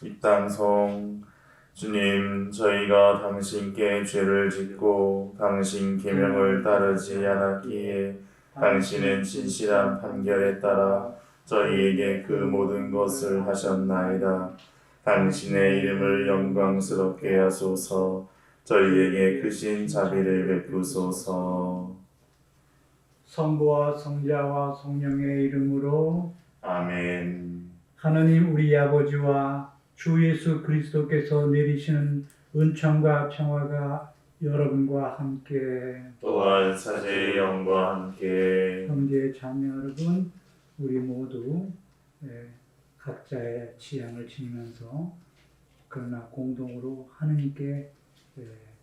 입당송. 주님, 저희가 당신께 죄를 짓고 당신 계명을 따르지 않았기에 당신은 진실한 판결에 따라 저희에게 그 모든 것을 하셨나이다. 당신의 이름을 영광스럽게 하소서. 저희에게 크신 자비를 베푸소서. 성부와 성자와 성령의 이름으로 아멘. 하느님 우리 아버지와 주 예수 그리스도께서 내리시는 은총과 평화가 여러분과 함께 또한 사제의 영과 함께 형제 자매 여러분, 우리 모두 각자의 취향을 지니면서 그러나 공동으로 하느님께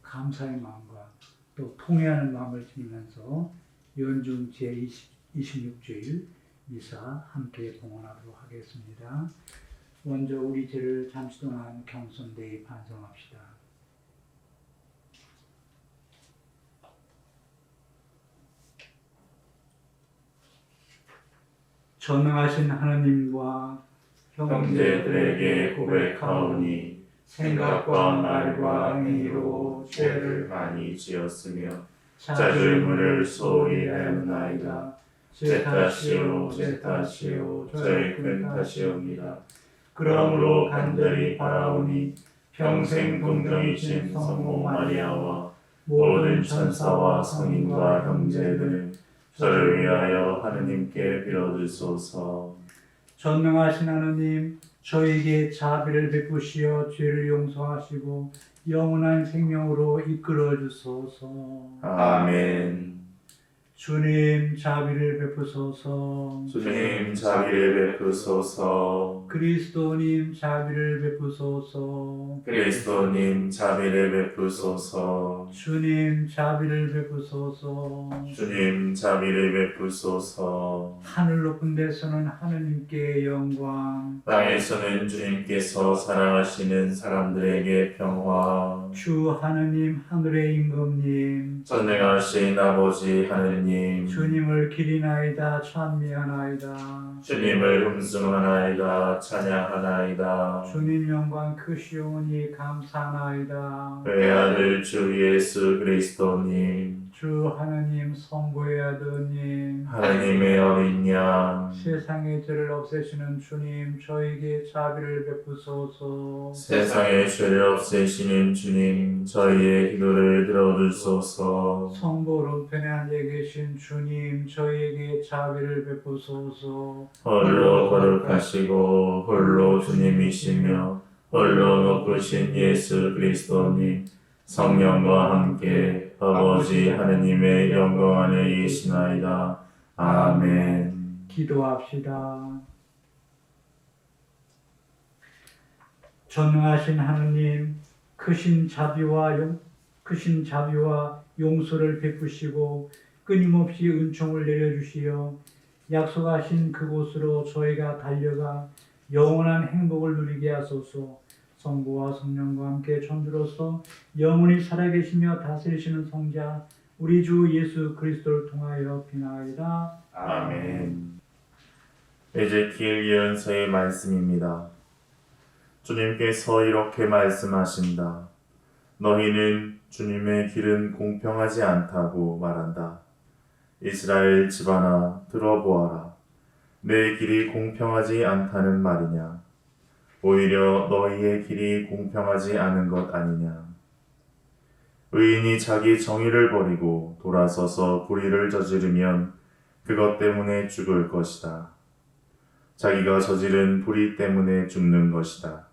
감사의 마음과 또 통회하는 마음을 지니면서 연중 제26주일 미사 함께 봉헌하도록 하겠습니다. 먼저 우리 죄를 잠시 동안 겸손되이 반성합시다. 전능하신 하나님과 형제들에게 고백하오니 생각과 말과 행위로 죄를 많이 지었으며 자질문을 소홀히 하였나이다. 제 탓이요 제 탓이요 저의 큰 탓이옵니다. 그러므로 간절히 바라오니 평생 동정이신 성모 마리아와 모든 천사와 성인과 형제들은 저를 위하여 하느님께 빌어주소서. 전능하신 하나님, 저에게 자비를 베푸시어 죄를 용서하시고 영원한 생명으로 이끌어 주소서. 아멘. 주님 자비를 베푸소서. 주님 자비를 베푸소서. 그리스도님 자비를 베푸소서. 그리스도님 자비를 베푸소서. 주님 자비를 베푸소서. 주님 자비를 베푸소서. 하늘 높은 데서는 하느님께 영광, 땅에서는 주님께서 사랑하시는 사람들에게 평화. 주 하느님 하늘의 임금님, 전능하신 아버지 하느님, 주님을 기리나이다 찬미하나이다. 주님을 흠숭하나이다 찬양하나이다. 주님 영광 크시오니 감사하나이다. 그의 아들 주 예수 그리스도님, 주 하느님 성부의 아드님, 하느님의 어린 양, 세상의 죄를 없애시는 주님 저에게 자비를 베푸소서. 세상의 죄를 없애시는 주님, 저희의 기도를 들어주소서. 성부 오른편에 앉아 계신 주님 저에게 자비를 베푸소서. 홀로 거룩하시고 홀로 주님이시며 홀로 높으신 예수 그리스도님, 성령과 함께 아버지 하느님의 영광 안에 계시나이다. 아멘. 기도합시다. 전능하신 하느님, 크신 자비와 용서를 베푸시고 끊임없이 은총을 내려주시어 약속하신 그곳으로 저희가 달려가 영원한 행복을 누리게 하소서. 성부와 성령과 함께 천주로서 영원히 살아계시며 다스리시는 성자 우리 주 예수 그리스도를 통하여 비나이다. 아멘. 에제키엘 예언서의 말씀입니다. 주님께서 이렇게 말씀하신다. 너희는 주님의 길은 공평하지 않다고 말한다. 이스라엘 집안아 들어보아라. 내 길이 공평하지 않다는 말이냐? 오히려 너희의 길이 공평하지 않은 것 아니냐? 의인이 자기 정의를 버리고 돌아서서 불의를 저지르면 그것 때문에 죽을 것이다. 자기가 저지른 불의 때문에 죽는 것이다.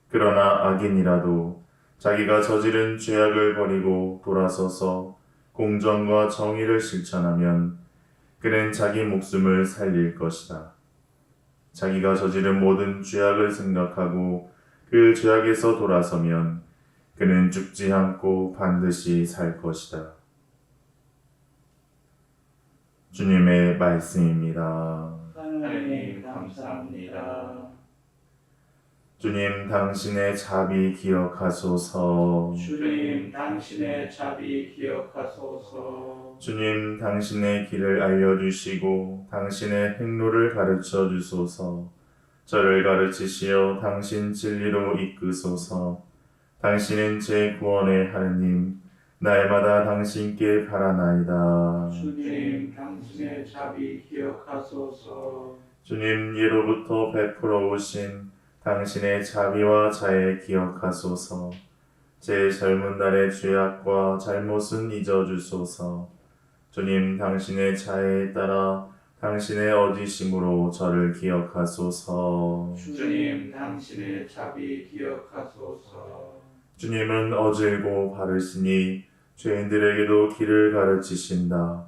그러나 악인이라도 자기가 저지른 죄악을 버리고 돌아서서 공정과 정의를 실천하면 그는 자기 목숨을 살릴 것이다. 자기가 저지른 모든 죄악을 생각하고 그 죄악에서 돌아서면 그는 죽지 않고 반드시 살 것이다. 주님의 말씀입니다. 하나님 감사합니다. 주님 당신의 자비 기억하소서. 주님 당신의 자비 기억하소서. 주님 당신의 길을 알려주시고 당신의 행로를 가르쳐 주소서. 저를 가르치시어 당신 진리로 이끄소서. 당신은 제 구원의 하느님, 날마다 당신께 바라나이다. 주님, 당신의 자비 기억하소서. 주님, 예로부터 베풀어 오신 당신의 자비와 자애 기억하소서. 제 젊은 날의 죄악과 잘못은 잊어주소서. 주님, 당신의 자애에 따라 당신의 어지심으로 저를 기억하소서. 주님, 당신의 자비 기억하소서. 주님은 어질고 바르시니 죄인들에게도 길을 가르치신다.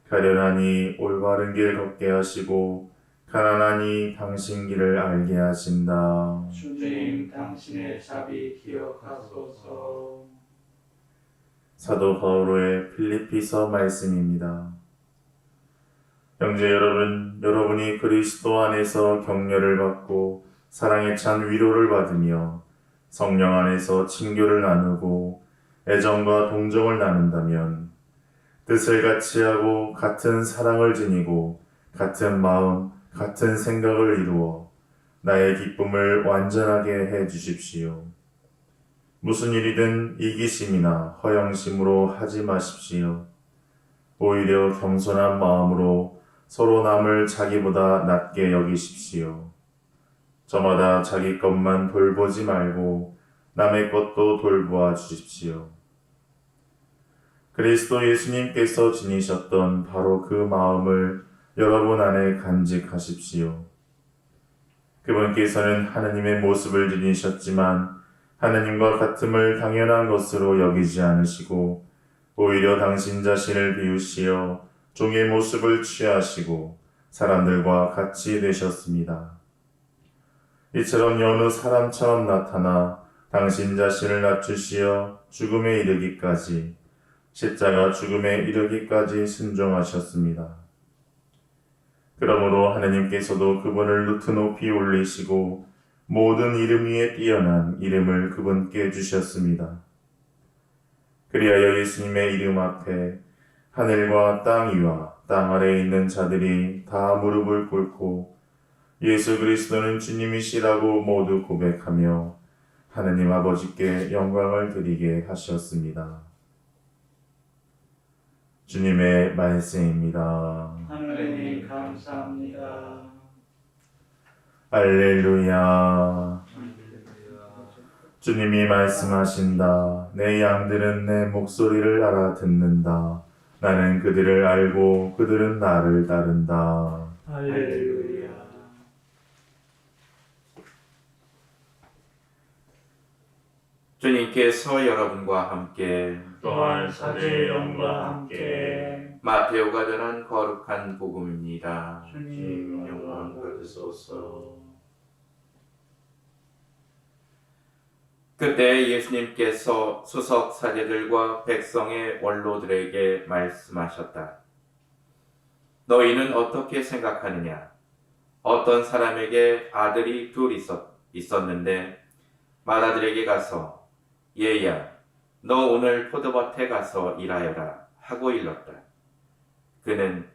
가련하니 올바른 길 걷게 하시고 가난하니 당신 길을 알게 하신다. 주님, 당신의 자비 기억하소서. 사도 바오로의 필리피서 말씀입니다. 형제 여러분, 여러분이 그리스도 안에서 격려를 받고 사랑에 찬 위로를 받으며 성령 안에서 친교를 나누고 애정과 동정을 나눈다면 뜻을 같이 하고 같은 사랑을 지니고 같은 마음, 같은 생각을 이루어 나의 기쁨을 완전하게 해 주십시오. 무슨 일이든 이기심이나 허영심으로 하지 마십시오. 오히려 겸손한 마음으로 서로 남을 자기보다 낮게 여기십시오. 저마다 자기 것만 돌보지 말고 남의 것도 돌보아 주십시오. 그리스도 예수님께서 지니셨던 바로 그 마음을 여러분 안에 간직하십시오. 그분께서는 하느님의 모습을 지니셨지만 하느님과 같음을 당연한 것으로 여기지 않으시고 오히려 당신 자신을 비우시어 종의 모습을 취하시고 사람들과 같이 되셨습니다. 이처럼 여느 사람처럼 나타나 당신 자신을 낮추시어 죽음에 이르기까지 십자가 죽음에 이르기까지 순종하셨습니다. 그러므로 하느님께서도 그분을 높이 올리시고 모든 이름 위에 뛰어난 이름을 그분께 주셨습니다. 그리하여 예수님의 이름 앞에 하늘과 땅 위와 땅 아래에 있는 자들이 다 무릎을 꿇고 예수 그리스도는 주님이시라고 모두 고백하며 하느님 아버지께 영광을 드리게 하셨습니다. 주님의 말씀입니다. 하느님 감사합니다. 할렐루야. 주님이 말씀하신다. 내 양들은 내 목소리를 알아듣는다. 나는 그들을 알고 그들은 나를 따른다. 할렐루야. 주님께서 여러분과 함께 또한 사제의 영과 함께 마테오가 전한 거룩한 복음입니다. 주님 영광 받으소서. 그때 예수님께서 수석 사제들과 백성의 원로들에게 말씀하셨다. 너희는 어떻게 생각하느냐? 어떤 사람에게 아들이 둘 있었는데 맏아들에게 가서 얘야, 너 오늘 포도밭에 가서 일하여라 하고 일렀다. 그는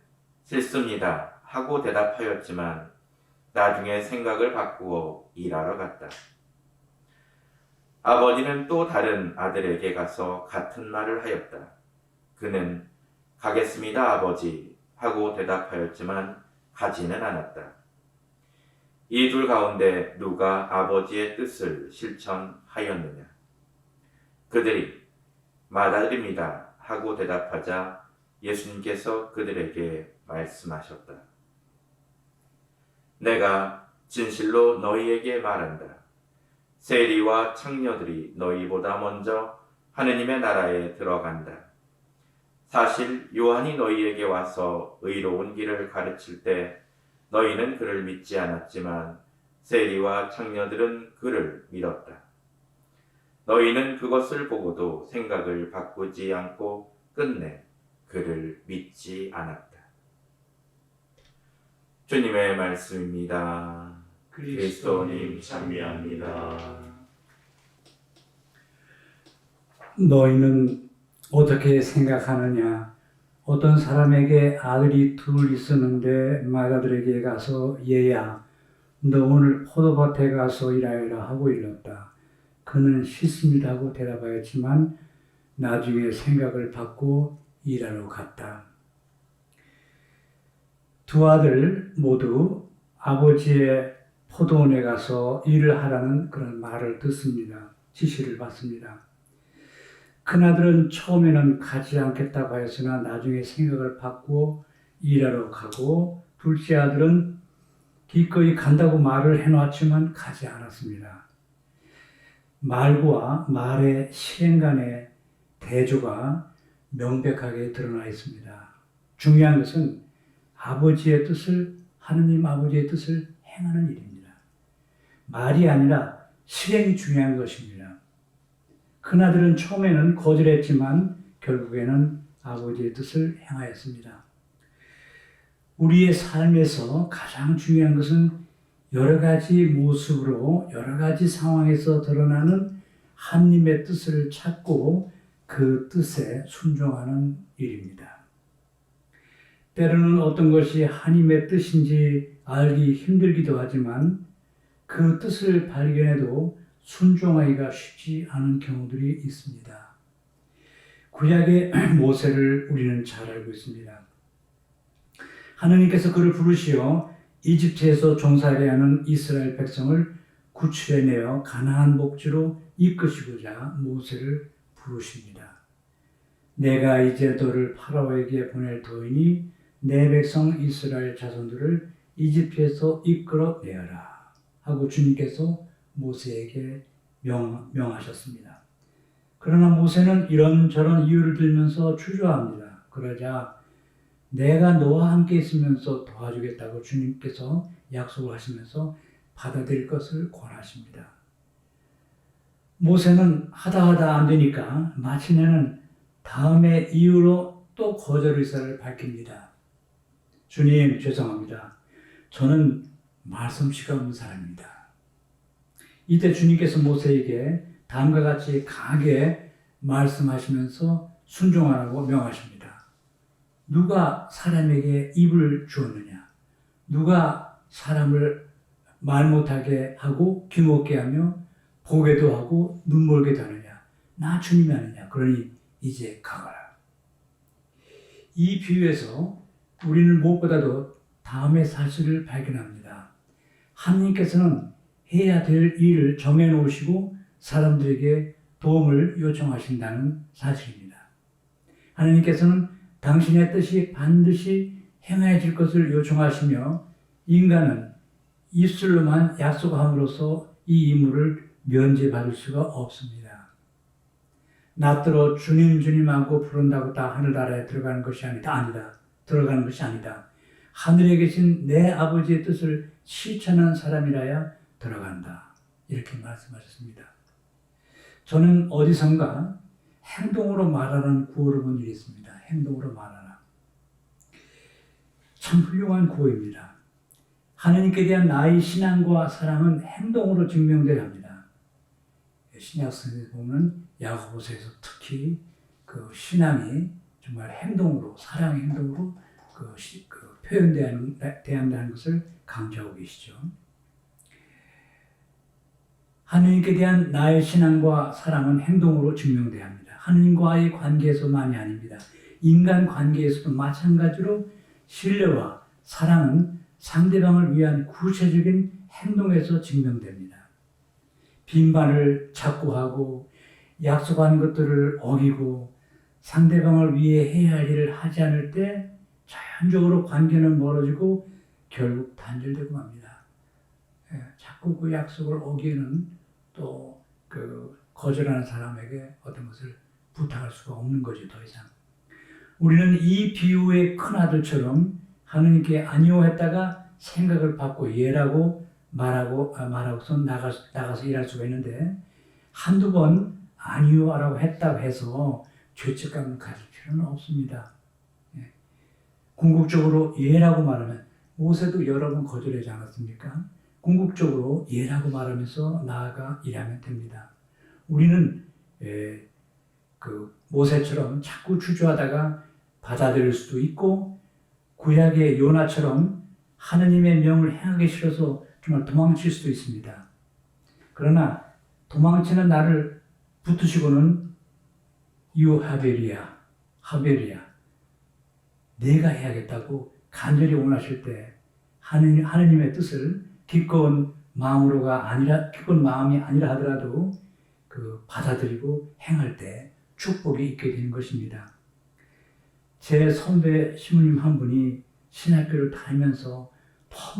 싫습니다 하고 대답하였지만 나중에 생각을 바꾸어 일하러 갔다. 아버지는 또 다른 아들에게 가서 같은 말을 하였다. 그는 가겠습니다 아버지 하고 대답하였지만 가지는 않았다. 이 둘 가운데 누가 아버지의 뜻을 실천하였느냐? 그들이 맏아들입니다 하고 대답하자 예수님께서 그들에게 말씀하셨다. 내가 진실로 너희에게 말한다. 세리와 창녀들이 너희보다 먼저 하느님의 나라에 들어간다. 사실 요한이 너희에게 와서 의로운 길을 가르칠 때 너희는 그를 믿지 않았지만 세리와 창녀들은 그를 믿었다. 너희는 그것을 보고도 생각을 바꾸지 않고 끝내 그를 믿지 않았다. 주님의 말씀입니다. 그리스도님 찬미합니다. 너희는 어떻게 생각하느냐? 어떤 사람에게 아들이 둘 있었는데 맏아들에게 가서 얘야, 너 오늘 포도밭에 가서 일하여라 하고 일렀다. 그는 싫습니다 하고 대답하였지만 나중에 생각을 바꾸고 일하러 갔다. 두 아들 모두 아버지의 포도원에 가서 일을 하라는 그런 말을 듣습니다. 지시를 받습니다. 큰아들은 처음에는 가지 않겠다고 하였으나 나중에 생각을 바꾸고 일하러 가고, 둘째 아들은 기꺼이 간다고 말을 해놨지만 가지 않았습니다. 말과 말의 실행 간의 대조가 명백하게 드러나 있습니다. 중요한 것은 아버지의 뜻을, 하느님 아버지의 뜻을 행하는 일입니다. 말이 아니라 실행이 중요한 것입니다. 큰아들은 처음에는 거절했지만 결국에는 아버지의 뜻을 행하였습니다. 우리의 삶에서 가장 중요한 것은 여러 가지 모습으로 여러 가지 상황에서 드러나는 하나님의 뜻을 찾고 그 뜻에 순종하는 일입니다. 때로는 어떤 것이 하나님의 뜻인지 알기 힘들기도 하지만 그 뜻을 발견해도 순종하기가 쉽지 않은 경우들이 있습니다. 구약의 모세를 우리는 잘 알고 있습니다. 하나님께서 그를 부르시어 이집트에서 종살이 하는 이스라엘 백성을 구출해내어 가나안 복지로 이끄시고자 모세를 부르십니다. 내가 이제 너를 파라오에게 보낼 터이니 내 백성 이스라엘 자손들을 이집트에서 이끌어내어라 하고 주님께서 모세에게 명하셨습니다. 그러나 모세는 이런저런 이유를 들면서 주저합니다. 그러자 내가 너와 함께 있으면서 도와주겠다고 주님께서 약속을 하시면서 받아들일 것을 권하십니다. 모세는 하다 안 되니까 마침내는 다음의 이유로 또 거절 의사를 밝힙니다. 주님, 죄송합니다. 저는 말솜씨가 없는 사람입니다. 이때 주님께서 모세에게 다음과 같이 강하게 말씀하시면서 순종하라고 명하십니다. 누가 사람에게 입을 주었느냐? 누가 사람을 말 못하게 하고 귀먹게 하며 보게도 하고 눈멀게도 하느냐? 나 주님이 아니냐? 그러니 이제 가거라. 이 비유에서 우리는 무엇보다도 다음의 사실을 발견합니다. 하나님께서는 해야 될 일을 정해놓으시고 사람들에게 도움을 요청하신다는 사실입니다. 하나님께서는 당신의 뜻이 반드시 행해질 것을 요청하시며 인간은 입술로만 약속함으로써 이 임무를 면제받을 수가 없습니다. 나더러 주님 주님 하고 부른다고 다 하늘나라에 들어가는 것이 아니다. 들어가는 것이 아니다. 하늘에 계신 내 아버지의 뜻을 실천한 사람이라야 들어간다. 이렇게 말씀하셨습니다. 저는 어디선가 행동으로 말하는 구호를 본 일이 있습니다. 행동으로 말하라. 참 훌륭한 구호입니다. 하나님께 대한 나의 신앙과 사랑은 행동으로 증명돼야 합니다. 신약성에 보면 야고보서에서 특히 그 신앙이 정말 행동으로, 사랑의 행동으로 표현된다는 것을 강조하고 계시죠. 하나님께 대한 나의 신앙과 사랑은 행동으로 증명돼야 합니다. 하나님과의 관계에서만이 아닙니다. 인간 관계에서도 마찬가지로 신뢰와 사랑은 상대방을 위한 구체적인 행동에서 증명됩니다. 빈말을 자꾸 하고 약속한 것들을 어기고 상대방을 위해 해야 할 일을 하지 않을 때 자연적으로 관계는 멀어지고 결국 단절되고 맙니다. 자꾸 그 약속을 어기는 또 그 거절하는 사람에게 어떤 것을 부탁할 수가 없는 거죠, 더 이상. 우리는 이 비유의 큰아들처럼 하느님께 아니요 했다가 생각을 바꿔 예라고 말하고서 나가서 일할 수가 있는데 한두 번 아니요 라고 했다고 해서 죄책감을 가질 필요는 없습니다. 궁극적으로 예라고 말하면 모세도 여러 번 거절하지 않았습니까? 궁극적으로 예라고 말하면서 나아가 일하면 됩니다. 우리는 그 모세처럼 자꾸 주저하다가 받아들일 수도 있고 구약의 요나처럼 하느님의 명을 행하기 싫어서 정말 도망칠 수도 있습니다. 그러나 도망치는 나를 붙드시고는 하벨이야. 내가 해야겠다고 간절히 원하실 때 하느님의 뜻을 기꺼운 마음이 아니라 하더라도 받아들이고 행할 때 축복이 있게 되는 것입니다. 제 선배 신부님 한 분이 신학교를 다니면서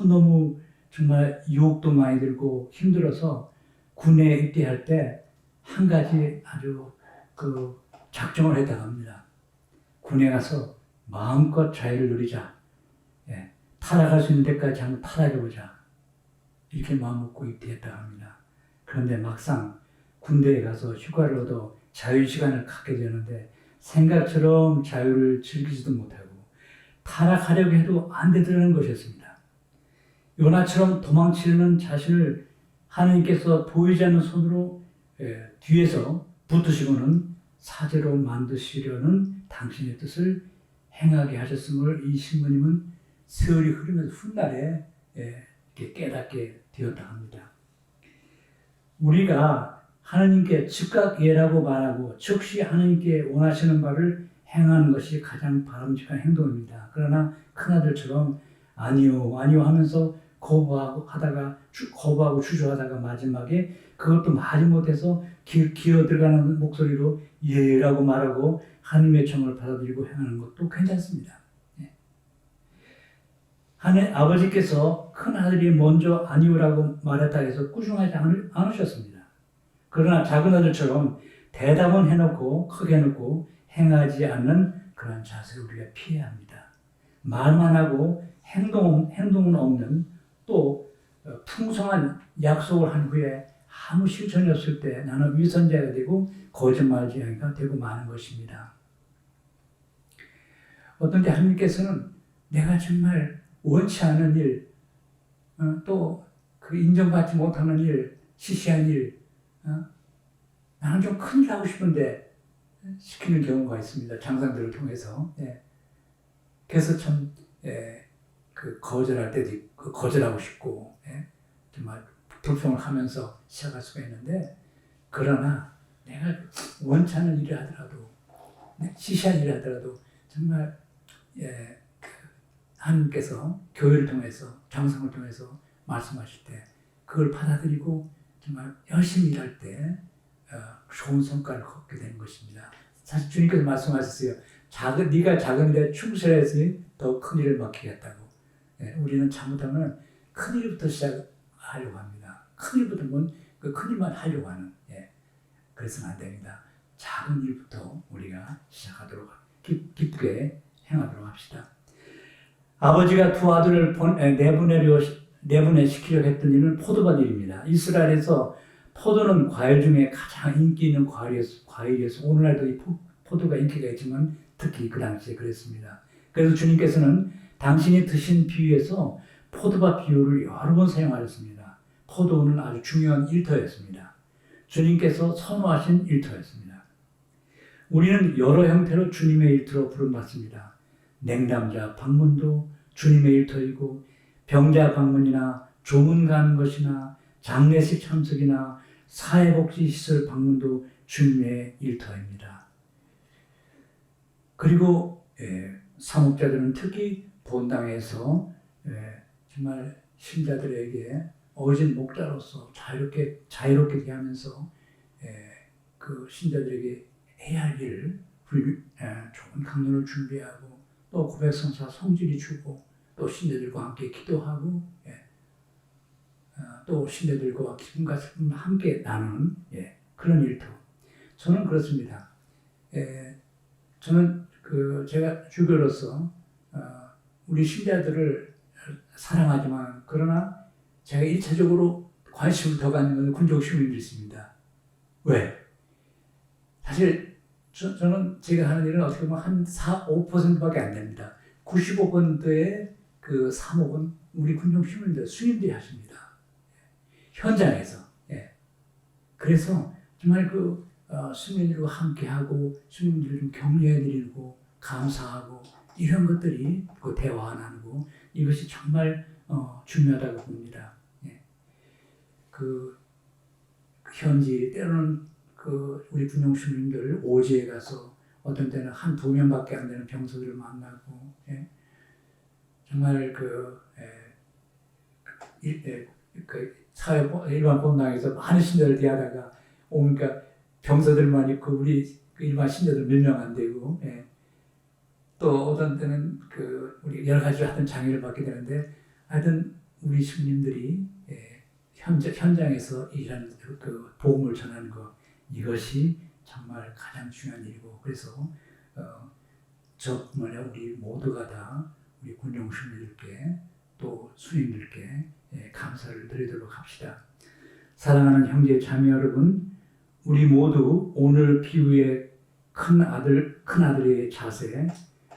너무 정말 유혹도 많이 들고 힘들어서 군에 입대할 때 한 가지 아주 작정을 했다고 합니다. 군에 가서 마음껏 자유를 누리자. 타락할 수 있는 데까지 한번 타락해보자. 이렇게 마음 먹고 입대했다고 합니다. 그런데 막상 군대에 가서 휴가를 얻어 자유시간을 갖게 되는데 생각처럼 자유를 즐기지도 못하고 타락하려고 해도 안 되더라는 것이었습니다. 요나처럼 도망치려는 자신을 하나님께서 보이지 않는 손으로 뒤에서 붙드시고는 사제로 만드시려는 당신의 뜻을 행하게 하셨음을 이 신부님은 세월이 흐르면서 훗날에 깨닫게 되었다 합니다. 우리가 하나님께 즉각 예라고 말하고 즉시 하나님께 원하시는 바를 행하는 것이 가장 바람직한 행동입니다. 그러나 큰아들처럼 아니요 하면서 거부하고 주저하다가 마지막에 그것도 말이 못해서 기어 들어가는 목소리로 예라고 말하고 하나님의 청을 받아들이고 행하는 것도 괜찮습니다. 아버지께서 큰아들이 먼저 아니오라고 말했다 해서 꾸중하지 않으셨습니다. 그러나 작은 아들처럼 대답은 해놓고 크게 해놓고 행하지 않는 그런 자세를 우리가 피해야 합니다. 말만 하고 행동은 없는 또 풍성한 약속을 한 후에 아무 실천이 없을 때 나는 위선자가 되고 거짓말쟁이가 되고 마는 것입니다. 어떤 때 하나님께서는 내가 정말 원치 않은 일, 또 인정받지 못하는 일, 시시한 일, 나는 좀 큰일 하고 싶은데 시키는 경우가 있습니다. 장상들을 통해서. 그래서 참 거절할 때도 있고, 거절하고 싶고, 정말 불평을 하면서 시작할 수가 있는데, 그러나 내가 원치 않은 일을 하더라도, 시시한 일을 하더라도 정말 하나님께서 교회를 통해서 장성을 통해서 말씀하실 때 그걸 받아들이고 정말 열심히 일할 때 좋은 성과를 거두게 되는 것입니다. 사실 주님께서 말씀하셨어요. 네가 작은 일에 충실해야지 더 큰 일을 맡기겠다고. 우리는 잘못하면 큰 일부터 시작하려고 합니다. 큰 일부터 그 큰 일만 하려고 하는. 그래서는 안 됩니다. 작은 일부터 우리가 시작하도록 기쁘게 행하도록 합시다. 아버지가 두 아들을 내보내시키려고 했던 일은 포도밭 일입니다. 이스라엘에서 포도는 과일 중에 가장 인기 있는 과일이어서 오늘날도 이 포도가 인기가 있지만 특히 그 당시에 그랬습니다. 그래서 주님께서는 당신이 드신 비유에서 포도밭 비유를 여러 번 사용하셨습니다. 포도는 아주 중요한 일터였습니다. 주님께서 선호하신 일터였습니다. 우리는 여러 형태로 주님의 일터로 부름받습니다. 냉담자 방문도 주님의 일터이고 병자 방문이나 조문 가는 것이나 장례식 참석이나 사회복지시설 방문도 주님의 일터입니다. 그리고 사목자들은 특히 본당에서 정말 신자들에게 어진 목자로서 자유롭게 대하면서 그 신자들에게 해야 할 일을 좋은 강론을 준비하고 또 고백성사 성질이 주고 또 신자들과 함께 기도하고 또 신자들과 기쁨과 슬픔을 함께 나누는 그런 일터. 저는 그렇습니다. 저는 제가 주교로서 우리 신자들을 사랑하지만 그러나 제가 1차적으로 관심을 더 갖는 것은 군족 시민들이 있습니다. 왜? 사실 저는 제가 하는 일은 어떻게 보면 한 5%밖에 안 됩니다. 95%의 그 사목은 우리 군족 시민들, 스님들이 하십니다. 현장에서. 그래서 정말 스님들과 함께하고 스님들을 좀 격려해드리고 감사하고 이런 것들이 대화 나누고 이것이 정말 중요하다고 봅니다. 그 현지 때로는 우리 군용수님들 오지에 가서 어떤 때는 한 두 명밖에 안 되는 병사들을 만나고 정말 사회 일반 본당에서 많은 신자들 대하다가 오니까 병사들만 있고 우리 일반 신자들 몇 명 안 되고 또 어떤 때는 우리 여러 가지 하여튼 장애를 받게 되는데 하여튼 우리 스님들이 현장에서 이런 복음을 전하는 것 이것이 정말 가장 중요한 일이고 그래서 저뿐만 아니라 우리 모두가 다 우리 군용스님들께 또 스님들께 감사를 드리도록 합시다. 사랑하는 형제 자매 여러분, 우리 모두 오늘 비유의 큰아들의 자세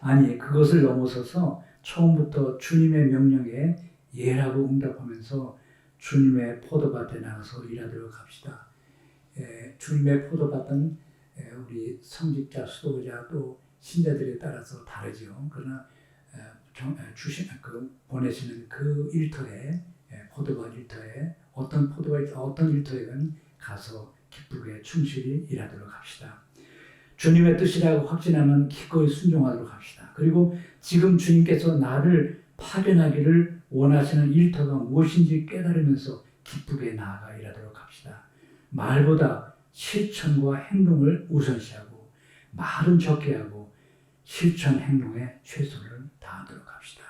아니 그것을 넘어서서 처음부터 주님의 명령에 예라고 응답하면서 주님의 포도밭에 나가서 일하도록 합시다. 주님의 포도밭은 우리 성직자, 수도자 또 신자들에 따라서 다르죠. 그러나 보내시는 그 일터에 포도밭 일터에 어떤 일터에든 가서 기쁘게 충실히 일하도록 합시다. 주님의 뜻이라고 확신하면 기꺼이 순종하도록 합시다. 그리고 지금 주님께서 나를 파견하기를 원하시는 일터가 무엇인지 깨달으면서 기쁘게 나아가 일하도록 합시다. 말보다 실천과 행동을 우선시하고 말은 적게 하고 실천 행동에 최선을 다하도록 합시다.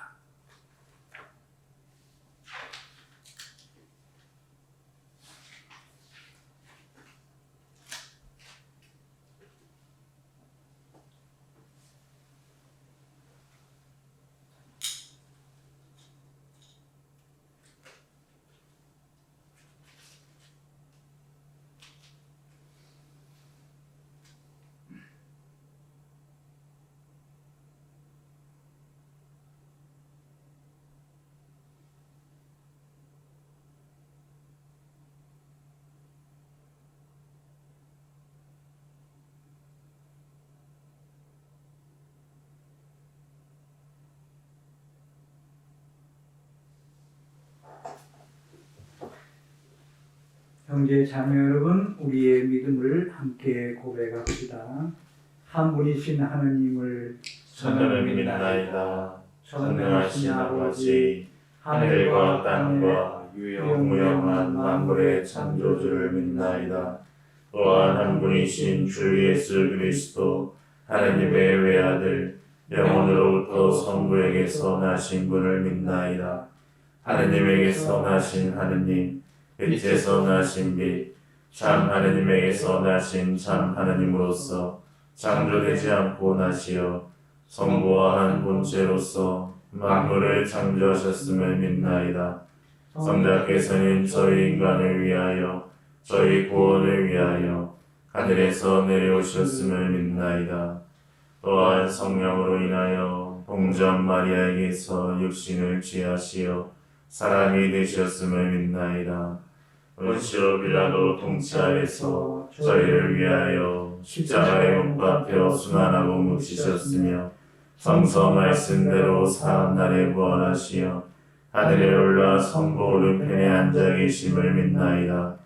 형제 자매 여러분, 우리의 믿음을 함께 고백합시다. 한 분이신 하느님을 저는 믿나이다. 전능하신 아버지, 하늘과 땅과 무용한 만물의 창조주를 믿나이다. 또한 한 분이신 주 예수 그리스도 하느님의 외아들 영원으로부터 성부에게서 나신 분을 믿나이다. 하느님에게서 나신 하느님, 빛에서 나신 빛, 참 하느님에게서 나신 참 하느님으로서 창조되지 않고 나시어 성부와 한 본체로서 만물을 창조하셨음을 믿나이다. 성자께서는 저희 인간을 위하여 저희 구원을 위하여 하늘에서 내려오셨음을 믿나이다. 또한 성령으로 인하여 동전 마리아에게서 육신을 취하시어 사람이 되셨음을 믿나이다. 본시오 빌라도 통치하에서 저희를 위하여 십자가에 못 박혀 순환하고 묻히셨으며 성서 말씀대로 사흘날에 부활하시어 하늘에 올라 성부 오른편에 앉아 계심을 믿나이다.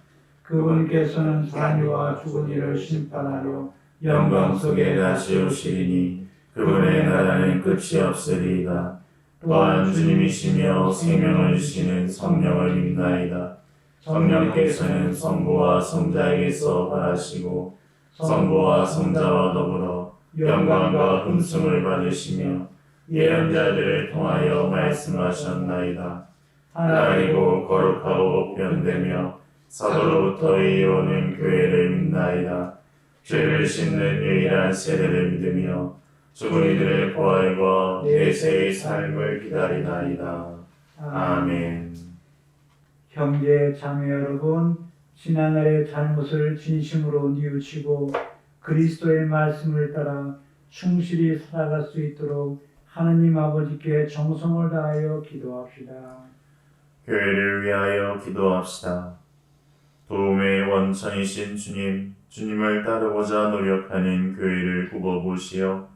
그분께서는 산이와 죽은 이를 심판하려 영광 속에 다시 오시리니 그분의 나라는 끝이 없으리이다. 또한 주님이시며 생명을 주시는 성령을 믿나이다. 성령께서는 성부와 성자에게서 발하시고 성부와 성자와 더불어 영광과 hum승을 받으시며 예언자들을 통하여 말씀하셨나이다. 하나이고 거룩하고 보편되며 사도로부터 이어오는 교회를 믿나이다. 죄를 씻는 유일한 세례를 믿으며 죽은 이들의 부활과 내세의 삶을 기다리나이다. 아멘. 형제 자매 여러분, 지난날의 잘못을 진심으로 뉘우치고 그리스도의 말씀을 따라 충실히 살아갈 수 있도록 하느님 아버지께 정성을 다하여 기도합시다. 교회를 위하여 기도합시다. 도움의 원천이신 주님, 주님을 따르고자 노력하는 교회를 굽어보시어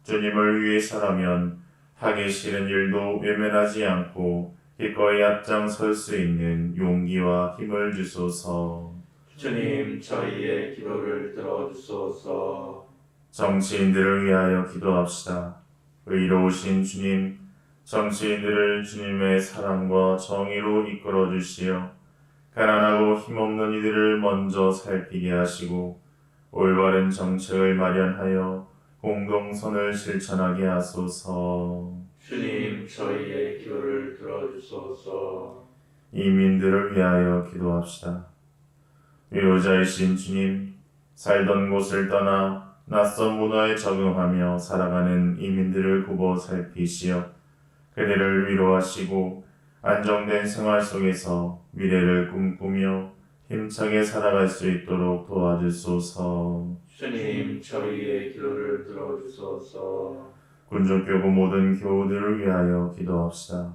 주님을 위해서라면 하기 싫은 일도 외면하지 않고 기꺼이 앞장설 수 있는 용기와 힘을 주소서. 주님, 저희의 기도를 들어주소서. 정치인들을 위하여 기도합시다. 의로우신 주님, 정치인들을 주님의 사랑과 정의로 이끌어 주시어 가난하고 힘없는 이들을 먼저 살피게 하시고 올바른 정책을 마련하여 공동선을 실천하게 하소서. 주님, 저희의 기도를 들어주소서. 이민들을 위하여 기도합시다. 위로자이신 주님, 살던 곳을 떠나 낯선 문화에 적응하며 살아가는 이민들을 굽어 살피시어 그들을 위로하시고 안정된 생활 속에서 미래를 꿈꾸며 힘차게 살아갈 수 있도록 도와주소서. 주님, 저희의 기도를 들어주소서. 군중교구 모든 교우들을 위하여 기도합시다.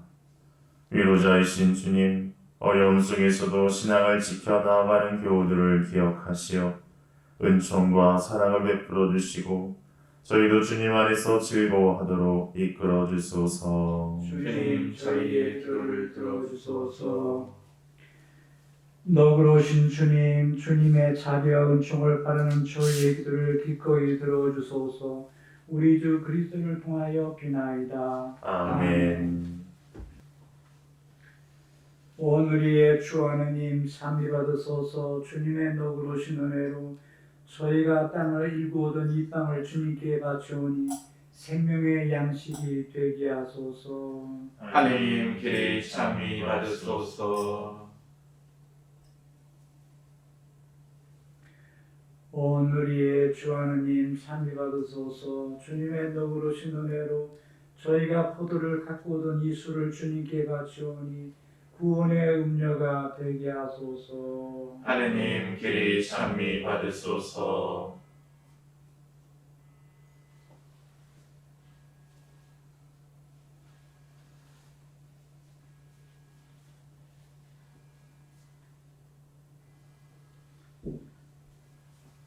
위로자이신 주님, 어려움 속에서도 신앙을 지켜 나아가는 교우들을 기억하시어 은총과 사랑을 베풀어 주시고 저희도 주님 안에서 즐거워하도록 이끌어 주소서. 주님, 저희의 기도를 들어주소서. 너그러우신 주님, 주님의 자비와 은총을 바라는 저희의 기도를 기꺼이 들어주소서. 우리 주 그리스도를 통하여 비나이다. 아멘. 오늘의 주 하느님 참비 받으소서. 주님의 너그러우신 은혜로 저희가 땅을 일구오던 이 땅을 주님께 바치오니 생명의 양식이 되게 하소서. 하느님, 길이 참이 받으소서. 오늘의 주 하느님 참비 받으소서. 주님의 너그러우신 은혜로 저희가 포도를 갖고 오던 이 술을 주님께 바치오니 구원의 음료가 되게 하소서. 하느님, 길이 참이 받으소서.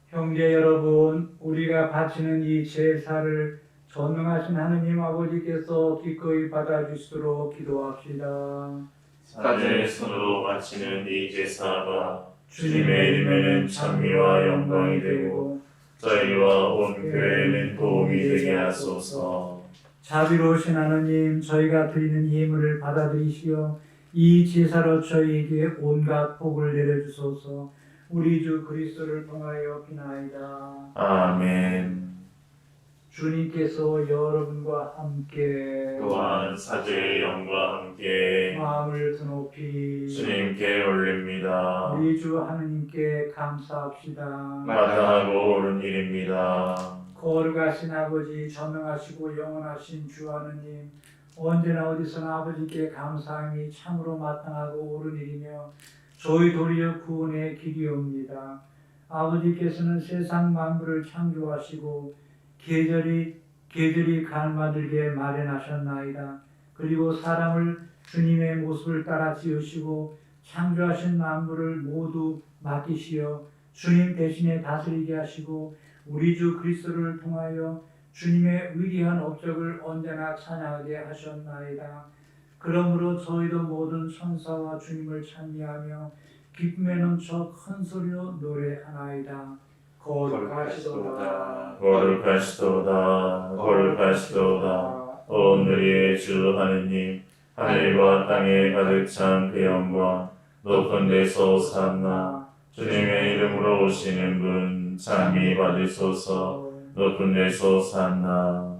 형제 여러분, 우리가 바치는 이 제사를 전능하신 하느님 아버지께서 기꺼이 받아주시도록 기도합시다. 사제의 손으로 바치는 이 제사가 주님의 이름에는 찬미와 영광이 되고 저희와 온 교회에는 도움이 되게 하소서. 자비로우신 하느님, 저희가 드리는 예물을 받아들이시어 이 제사로 저희에게 온갖 복을 내려주소서. 우리 주 그리스도를 통하여 비나이다. 아멘. 주님께서 여러분과 함께 또한 사제의 영과 함께 마음을 드높이 주님께 올립니다. 우리 주 하느님께 감사합시다. 마땅하고 옳은 일입니다. 거룩하신 아버지, 전능하시고 영원하신 주 하느님, 언제나 어디서나 아버지께 감사함이 참으로 마땅하고 옳은 일이며 저희 도리어 구원의 길이옵니다. 아버지께서는 세상 만물을 창조하시고 계절이 갈마들게 마련하셨나이다. 그리고 사람을 주님의 모습을 따라 지으시고 창조하신 만물을 모두 맡기시어 주님 대신에 다스리게 하시고 우리 주 그리스도를 통하여 주님의 위대한 업적을 언제나 찬양하게 하셨나이다. 그러므로 저희도 모든 천사와 주님을 찬미하며 기쁨에 넘쳐 큰 소리로 노래하나이다. 거룩하시도다. 거룩하시도다. 거룩하시도다. 오늘의 주 하느님, 하늘과 땅에 가득 찬 그 영광 높은 데서 오산나. 주님의 이름으로 오시는 분 찬미 받으소서. 높은 데서 오산나.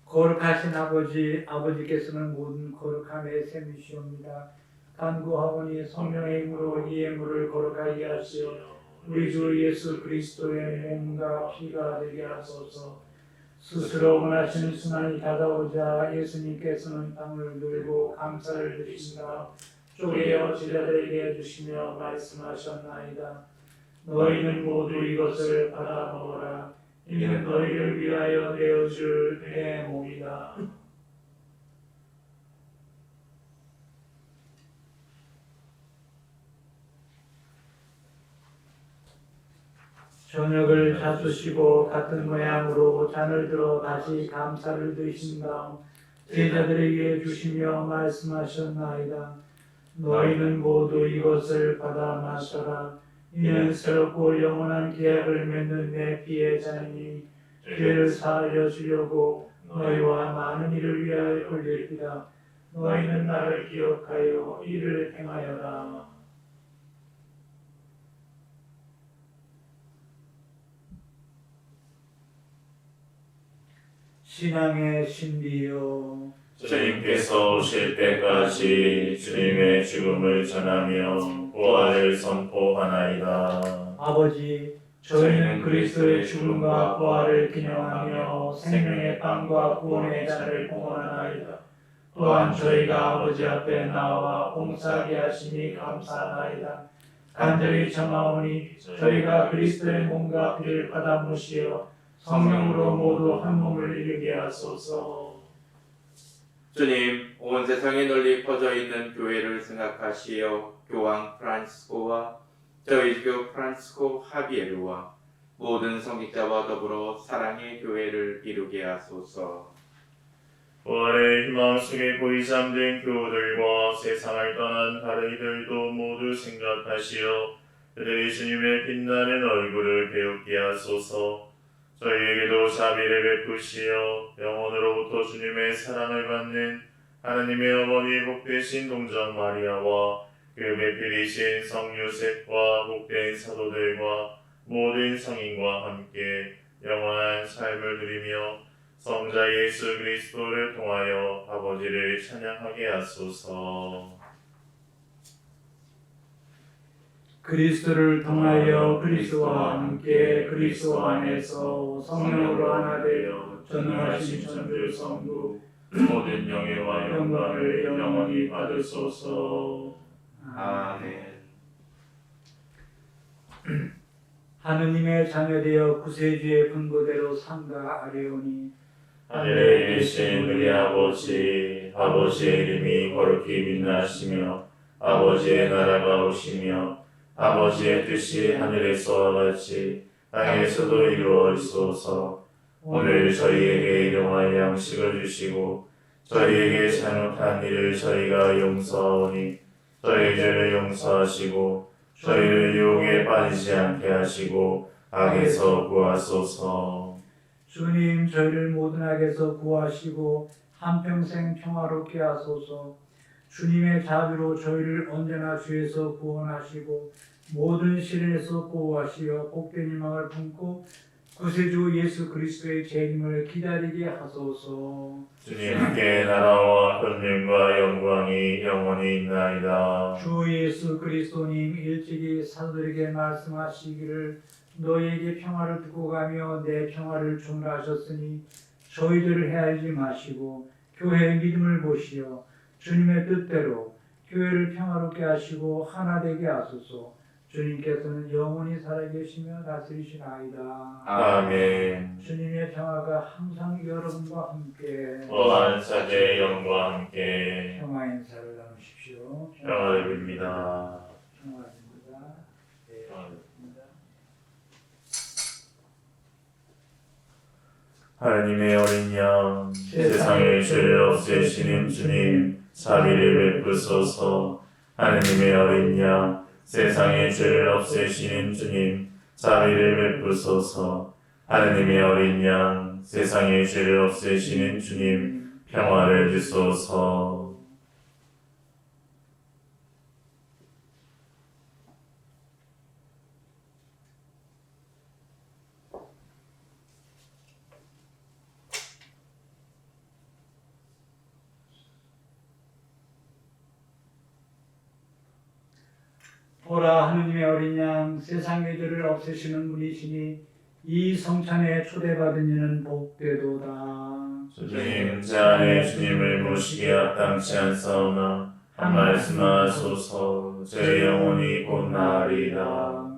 거룩하신 아버지, 아버지께서는 모든 거룩함의 샘이시옵니다. 간구하오니 성령의 힘으로 이 예물을 거룩하게 하시어 우리 주 예수 그리스도의 몸과 피가 되게 하소서. 스스로 원하시는 순환이 다가오자 예수님께서는 빵을 들고 감사를 드리신다. 쪼개어 제자들에게 주시며 말씀하셨나이다. 너희는 모두 이것을 받아 먹어라. 이는 너희를 위하여 내어줄 내 몸이다. 저녁을 잡수시고 같은 모양으로 잔을 들어 다시 감사를 드리신 다음 제자들에게 주시며 말씀하셨나이다. 너희는 모두 이것을 받아 마셔라. 이는 새롭고 영원한 계약을 맺는 내 피의 잔이니 죄를 사하려 주려고 너희와 많은 이를 위하여 흘리리라. 너희는 나를 기억하여 이를 행하여라. 신앙의 신비요, 주님께서 오실 때까지 주님의 죽음을 전하며 부활을 선포하나이다. 아버지, 저희는 그리스도의 죽음과 부활을 기념하며 생명의 빵과 구원의 잔을 공헌하나이다. 또한 저희가 아버지 앞에 나와 봉사하게 하시니 감사하나이다. 간절히 청하오니 저희가 그리스도의 몸과 피를 받아 모시어 성령으로 모두 한 몸을 이루게 하소서. 주님, 온 세상에 널리 퍼져 있는 교회를 생각하시어 교황 프란시스코와 저희 교 프란시스코 하비에르와 모든 성직자와 더불어 사랑의 교회를 이루게 하소서. 부활의 희망 속에 고이 잠든 교우들과 세상을 떠난 다른 이들도 모두 생각하시어 그들이 주님의 빛나는 얼굴을 배우게 하소서. 저희에게도 자비를 베푸시어 영원으로부터 주님의 사랑을 받는 하나님의 어머니 복되신 동정 마리아와 그 배필이신 성 요셉과 복된 사도들과 모든 성인과 함께 영원한 삶을 누리며 성자 예수 그리스도를 통하여 아버지를 찬양하게 하소서. 그리스도를 통하여 그리스도와 함께 그리스도 안에서 성령으로 하나 되어 전능하신 천주 성부 모든 영예와 영광을 영원히 받으소서. 아멘. 하느님의 자녀되어 구세주의 분고대로 상가하려오니 하늘에 계신 우리 아버지의 이름이 거룩히 빛나시며 아버지의 나라가 오시며 아버지의 뜻이 하늘에서와 같이 땅에서도 이루어지소서. 오늘 저희에게 일용할 양식을 주시고 저희에게 잘못한 일을 저희가 용서하오니 저희 죄를 용서하시고 저희를 유혹에 빠지지 않게 하시고 악에서 구하소서. 주님, 저희를 모든 악에서 구하시고 한평생 평화롭게 하소서. 주님의 자비로 저희를 언제나 죄에서 구원하시고 모든 시련에서 보호하시어 복된 희망을 품고 구세주 예수 그리스도의 재림을 기다리게 하소서. 주님께 나라와 권능과 영광이 영원히 있나이다. 주 예수 그리스도님 일찍이 사도들에게 말씀하시기를 너희에게 평화를 두고 가며 내 평화를 주노라 하셨으니 저희들을 헤아리지 마시고 교회의 믿음을 보시어 주님의 뜻대로 교회를 평화롭게 하시고 하나 되게 하소서. 주님께서는 영원히 살아계시며 다스리시나이다. 아멘. 주님의 평화가 항상 여러분과 함께 또한 사제의 영과 함께 평화 인사를 나누십시오. 평화를 빕니다. 평화입니다. 네, 평화입니다. 하나님의 어린 양, 세상의 죄를 없애시는 주님, 자비를 베푸소서. 하나님의 어린 양, 세상의 죄를 없애시는 주님, 자비를 베푸소서. 하나님의 어린 양, 세상의 죄를 없애시는 주님, 평화를 주소서. 보라, 하느님의 어린 양, 세상의 죄를 없애시는 분이시니 이 성찬에 초대받은 이는 복되도다. 주님, 제 안에 주님을 모시기에 합당치 않사오나 한 말씀하소서. 제 영혼이 곧 나으리이다.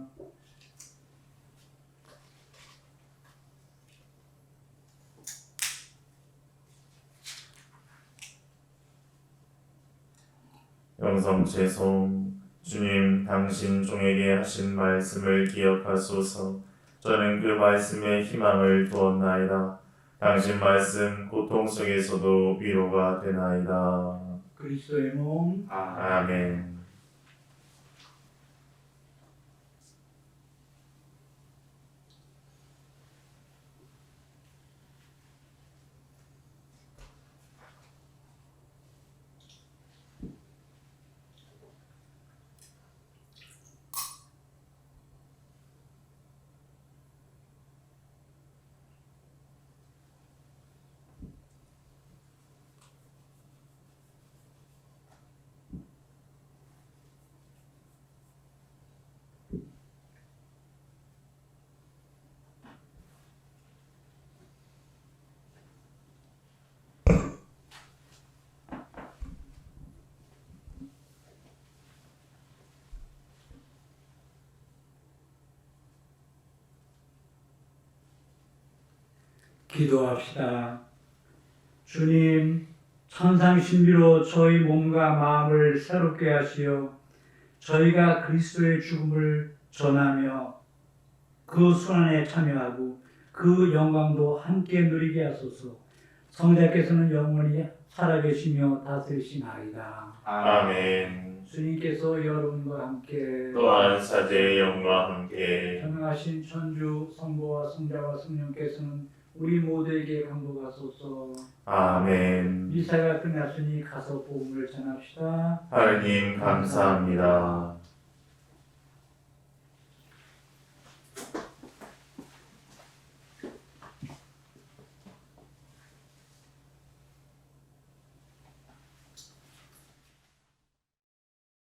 영성채송. 주님, 당신 종에게 하신 말씀을 기억하소서. 저는 그 말씀에 희망을 두었나이다. 당신 말씀 고통 속에서도 위로가 되나이다. 그리스도의 몸 아멘. 기도합시다. 주님, 천상 신비로 저희 몸과 마음을 새롭게 하시어 저희가 그리스도의 죽음을 전하며 그 순환에 참여하고 그 영광도 함께 누리게 하소서. 성자께서는 영원히 살아계시며 다스리시나이다. 아멘. 주님께서 여러분과 함께 또한 사제의 영과 함께 전능하신 천주 성부와 성자와 성령께서는 우리 모두에게 강복하소서. 아멘. 미사가 끝났으니 가서 복음을 전합시다. 하느님 감사합니다.